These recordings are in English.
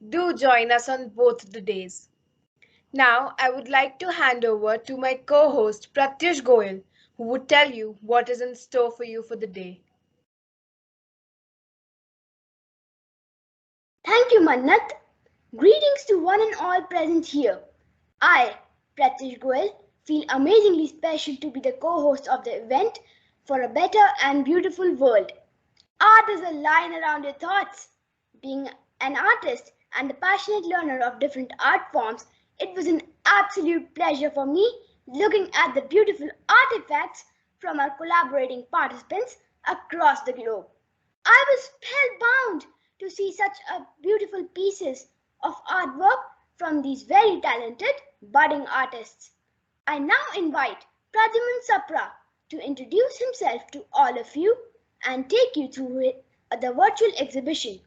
Do join us on both the days. Now, I would like to hand over to my co host Pratyush Goyal, who would tell you what is in store for you for the day. Thank you, Mannat. Greetings to one and all present here. I, Pratish Goel, feel amazingly special to be the co-host of the event for a better and beautiful world. Art is a line around your thoughts. Being an artist and a passionate learner of different art forms, it was an absolute pleasure for me looking at the beautiful artifacts from our collaborating participants across the globe. I was spellbound to see such a beautiful pieces of artwork from these very talented budding artists. I now invite Pradyuman Sapra to introduce himself to all of you and take you through the virtual exhibition.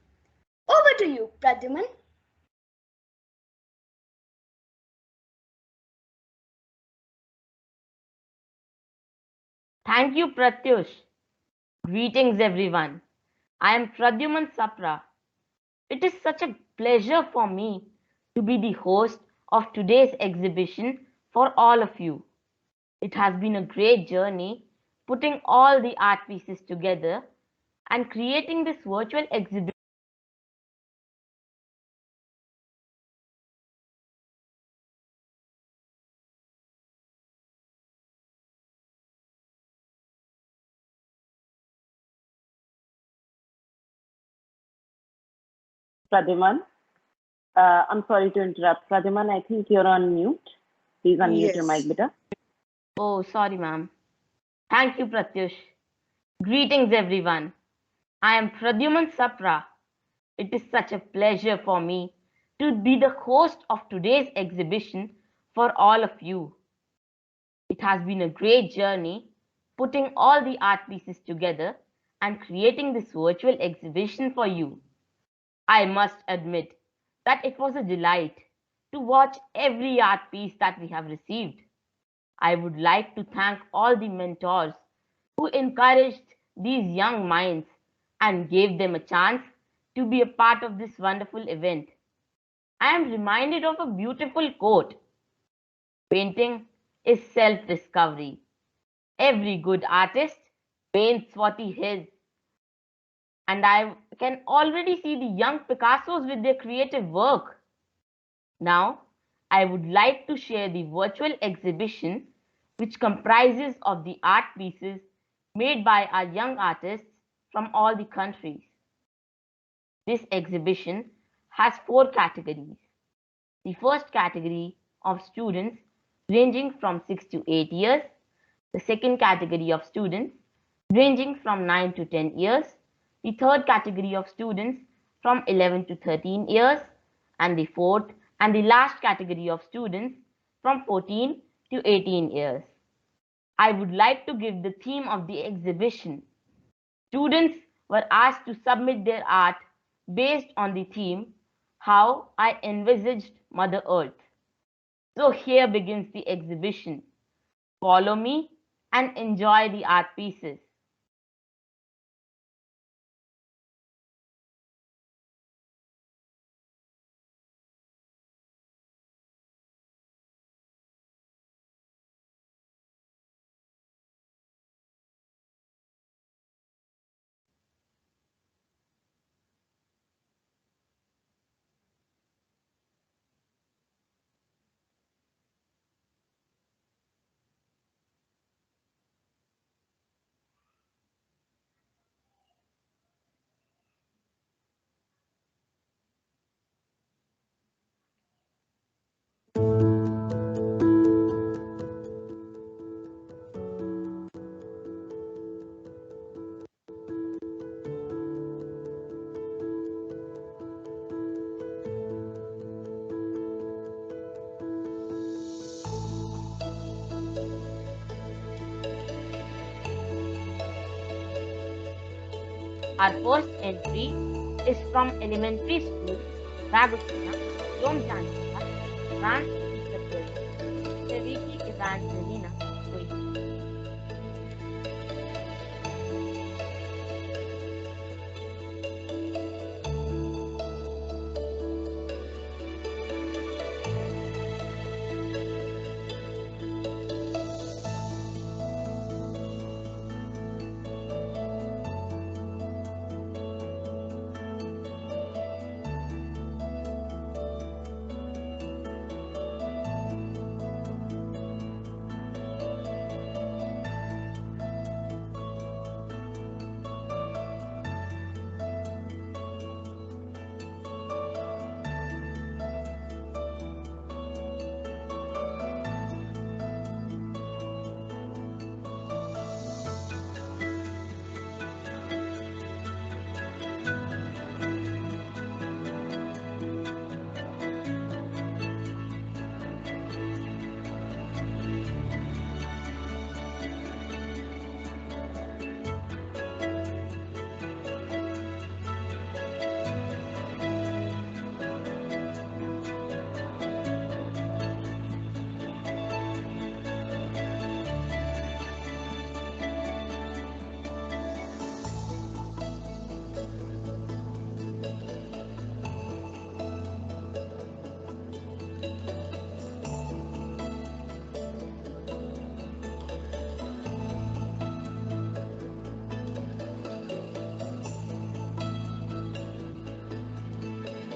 Over to you, Pradyuman. Thank you, Pratyush. Greetings, everyone. I am Pradyuman Sapra. It is such a pleasure for me to be the host of today's exhibition for all of you. It has been a great journey putting all the art pieces together and creating this virtual exhibition. Pradyuman. I'm sorry to interrupt. Pradyuman, I think you're on mute. Please unmute your mic, Yes. beta. Oh, sorry, ma'am. Thank you, Pratyush. Greetings, everyone. I am Pradyuman Sapra. It is such a pleasure for me to be the host of today's exhibition for all of you. It has been a great journey putting all the art pieces together and creating this virtual exhibition for you. I must admit that it was a delight to watch every art piece that we have received. I would like to thank all the mentors who encouraged these young minds and gave them a chance to be a part of this wonderful event. I am reminded of a beautiful quote: painting is self discovery. Every good artist paints what he is. And I can already see the young Picassos with their creative work. Now, I would like to share the virtual exhibition which comprises of the art pieces made by our young artists from all the countries. This exhibition has four categories. The first category of students ranging from 6 to 8 years, the second category of students ranging from 9 to 10 years, the third category of students from 11 to 13 years, and the fourth and the last category of students from 14 to 18 years. I would like to give the theme of the exhibition. Students were asked to submit their art based on the theme, How I Envisaged Mother Earth. So here begins the exhibition. Follow me and enjoy the art pieces. Our first entry is from elementary school, Ragusina, Rome Jantia, France, Seviki Evangelina.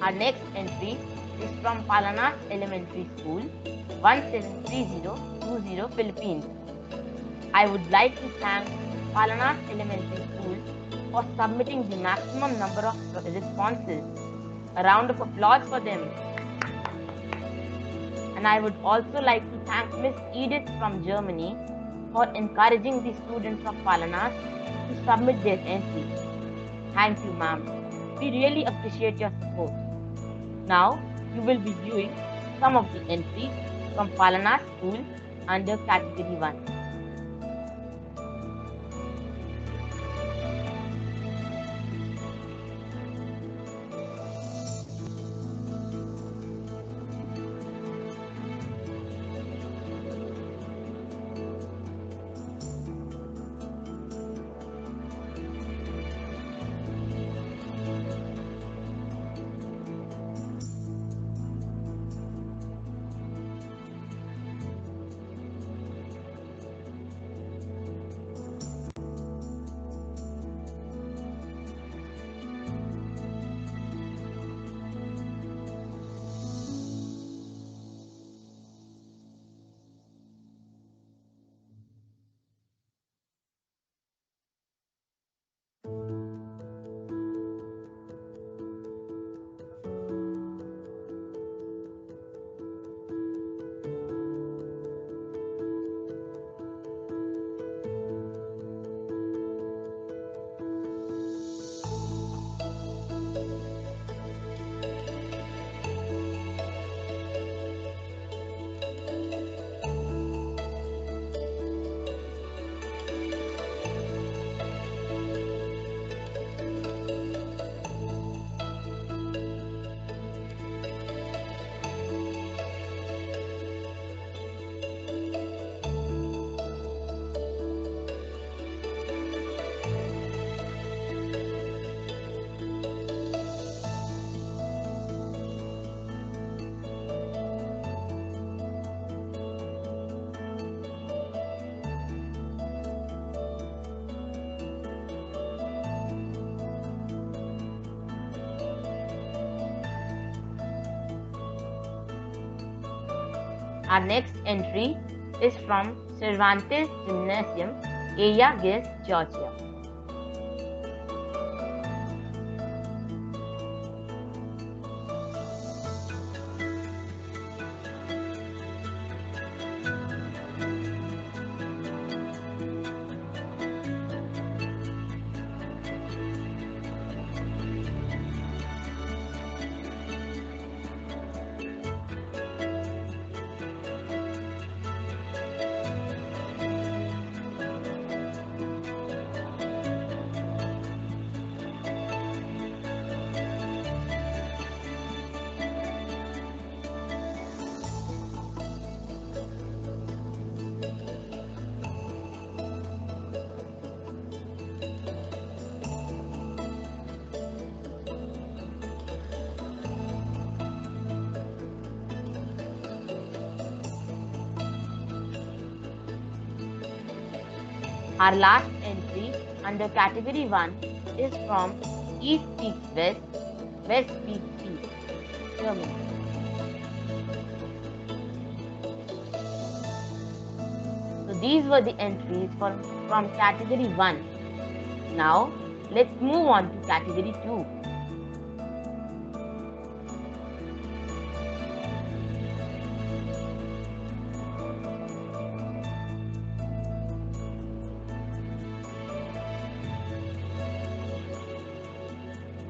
Our next entry is from Palanas Elementary School, 173020 Philippines. I would like to thank Palanas Elementary School for submitting the maximum number of responses. A round of applause for them. And I would also like to thank Miss Edith from Germany for encouraging the students of Palanas to submit their entry. Thank you, ma'am. We really appreciate your support. Now, you will be viewing some of the entries from Palanas School under Category 1. Our next entry is from Cervantes Gymnasium, Eyagis, Georgia. Our last entry under Category 1 is from East Peaks West, West Peaks East, Germany. So these were the entries from Category 1. Now, let's move on to Category 2.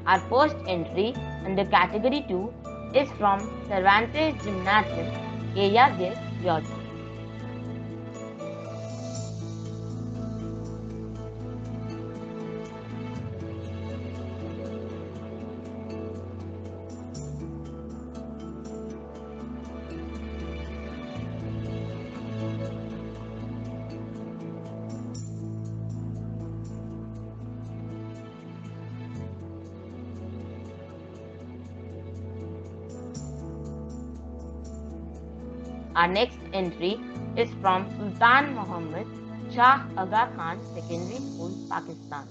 Our first entry under Category 2 is from Cervantes Gymnasium, Eyagis, Georgia. Our next entry is from Sultan Muhammad Shah Aga Khan Secondary School, Pakistan.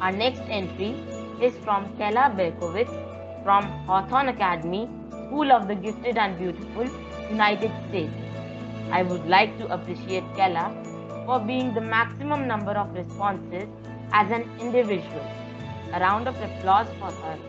Our next entry is from Kela Berkowitz from Hawthorne Academy, School of the Gifted and Beautiful, United States. I would like to appreciate Kela for being the maximum number of responses as an individual. A round of applause for her.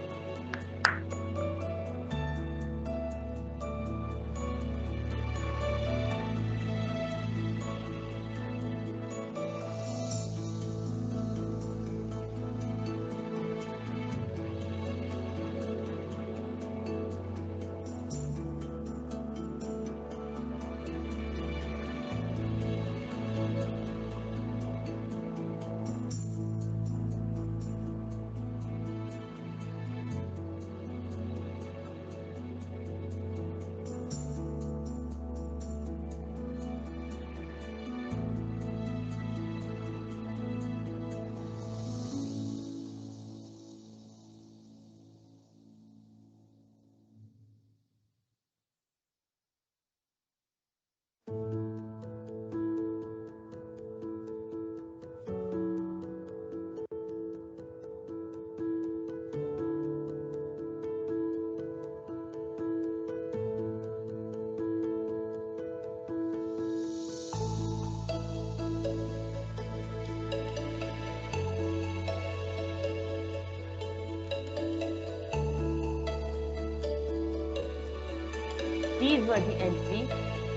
These were the entries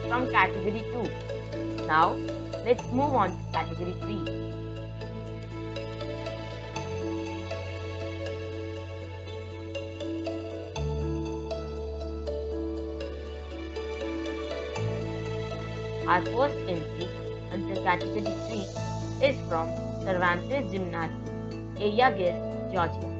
from category 2. Now, let's move on to category 3. Our first entry under category 3 is from Cervantes Gymnasium, Eyagir, Georgia.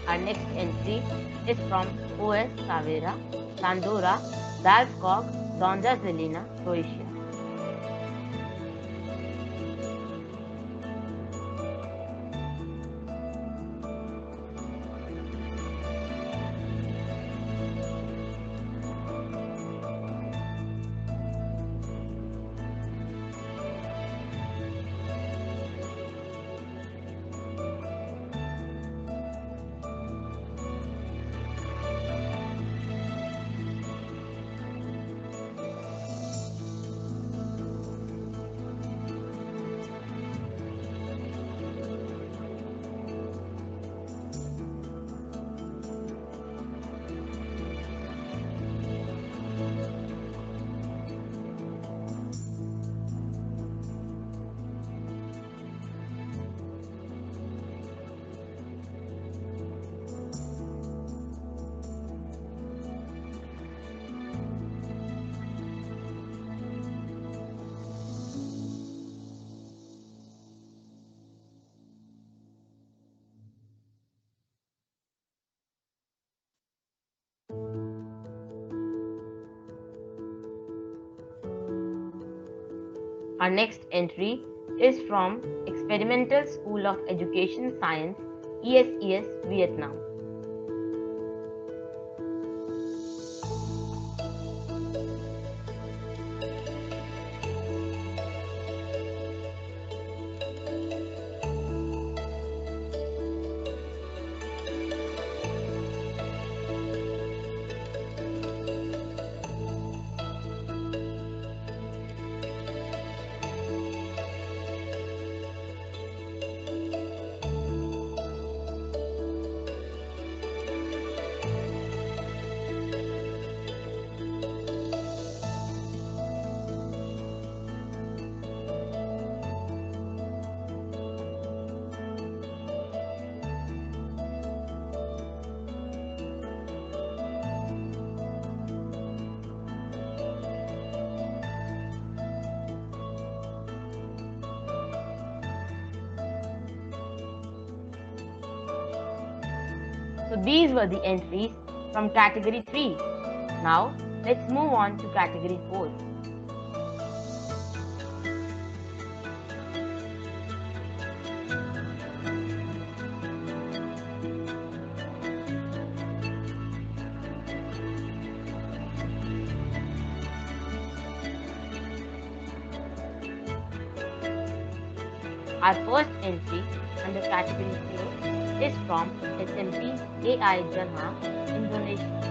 Our next entry is from O.S. Savera, Sandora, Dalskog, Donja Zelina, Croatia. Our next entry is from Experimental School of Education Science, ESES, Vietnam. So these were the entries from category 3. Now let's move on to category 4. Our first entry under category 4 is from SMP AI Janha, Indonesia.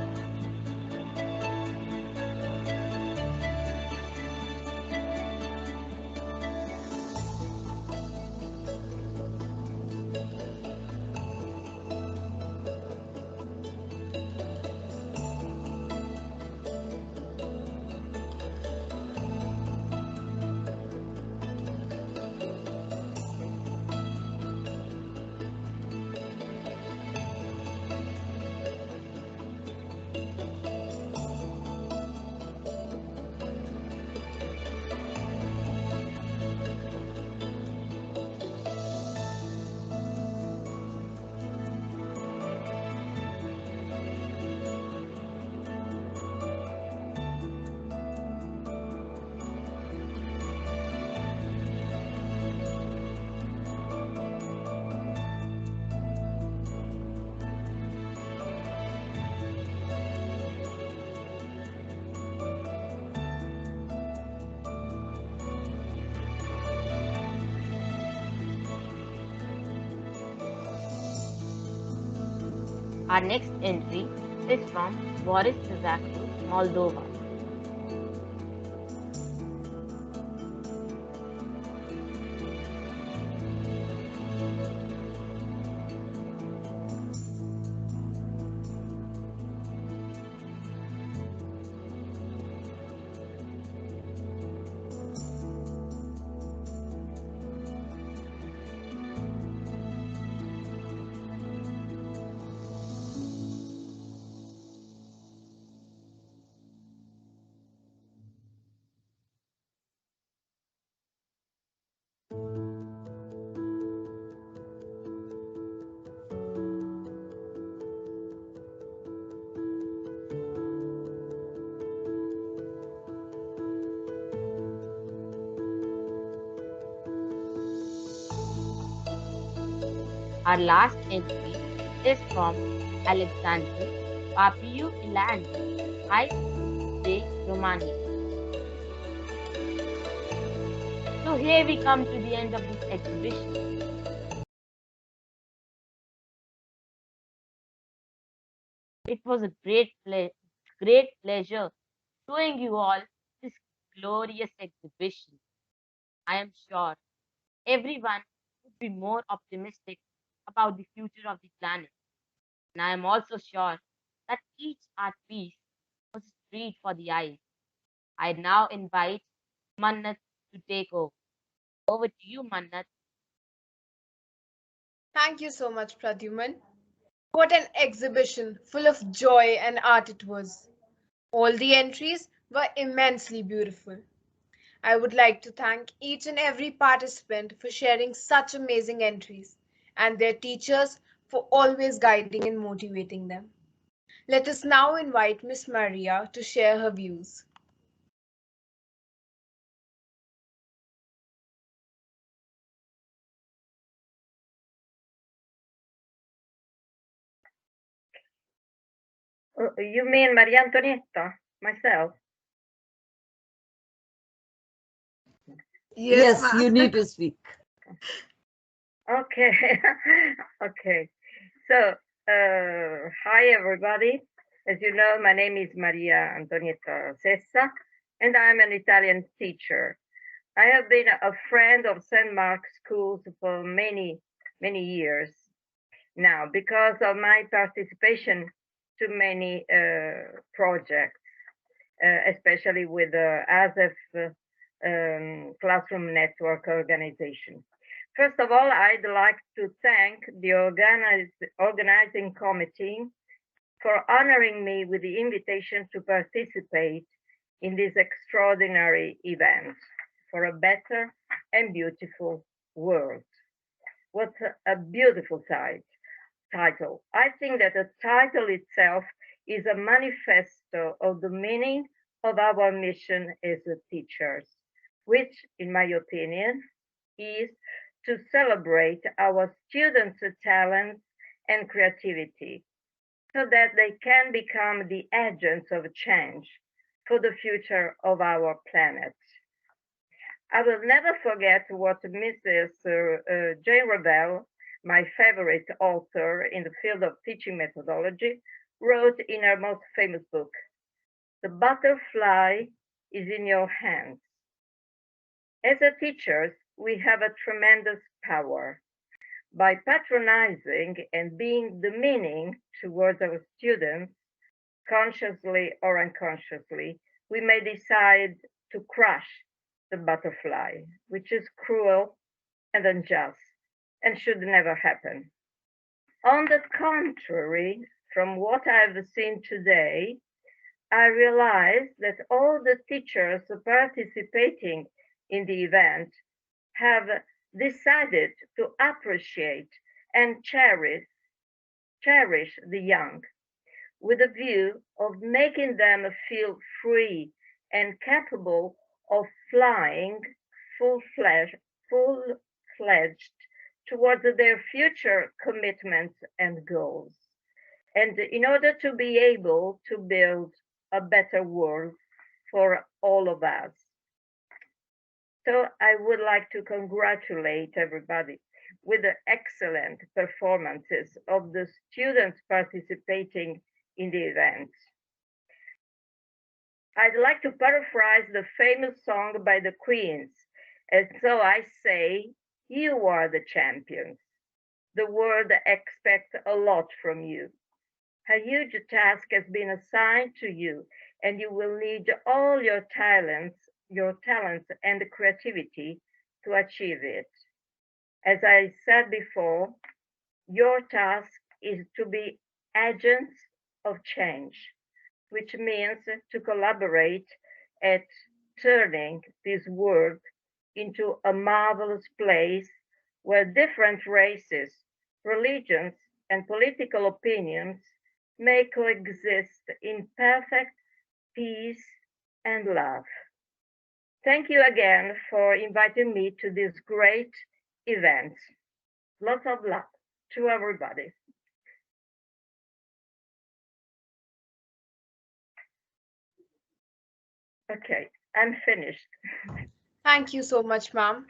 Our next entry is from Boris Zazaku, Moldova. Our last entry is from Alexandru Papiu Ilan, High School de Romania. So here we come to the end of this exhibition. It was a great pleasure showing you all this glorious exhibition. I am sure everyone would be more optimistic about the future of the planet. And I am also sure that each art piece was a treat for the eyes. I now invite Mannat to take over. Over to you, Mannat. Thank you so much, Pradyuman. What an exhibition full of joy and art it was. All the entries were immensely beautiful. I would like to thank each and every participant for sharing such amazing entries and their teachers for always guiding and motivating them. Let us now invite Miss Maria to share her views. You mean Maria Antonietta? Myself? Yes, Yes, you need to speak. Okay. Okay. So, hi everybody. As you know, my name is Maria Antonietta Sessa, and I'm an Italian teacher. I have been a friend of St. Mark's schools for many, many years now because of my participation to many projects, especially with the ASEF Classroom Network organization. First of all, I'd like to thank the organizing committee for honoring me with the invitation to participate in this extraordinary event for a better and beautiful world. What a beautiful sight. title. I think that the title itself is a manifesto of the meaning of our mission as teachers, which, in my opinion, is to celebrate our students' talents and creativity so that they can become the agents of change for the future of our planet. I will never forget what Mrs. Jane Ravel, my favorite author in the field of teaching methodology, wrote in her most famous book, "The butterfly is in your hands." As a teachers, we have a tremendous power. By patronizing and being demeaning towards our students, consciously or unconsciously, we may decide to crush the butterfly, which is cruel and unjust and should never happen. On the contrary, from what I've seen today, I realize that all the teachers participating in the event have decided to appreciate and cherish the young with a view of making them feel free and capable of flying full-fledged towards their future commitments and goals. And in order to be able to build a better world for all of us. So I would like to congratulate everybody with the excellent performances of the students participating in the event. I'd like to paraphrase the famous song by the Queens, and so I say, you are the champions. The world expects a lot from you. A huge task has been assigned to you, and you will need all your talents and creativity to achieve it. As I said before, your task is to be agents of change, which means to collaborate at turning this world into a marvelous place where different races, religions, and political opinions may coexist in perfect peace and love. Thank you again for inviting me to this great event. Lots of luck to everybody. Okay, I'm finished. Thank you so much, ma'am.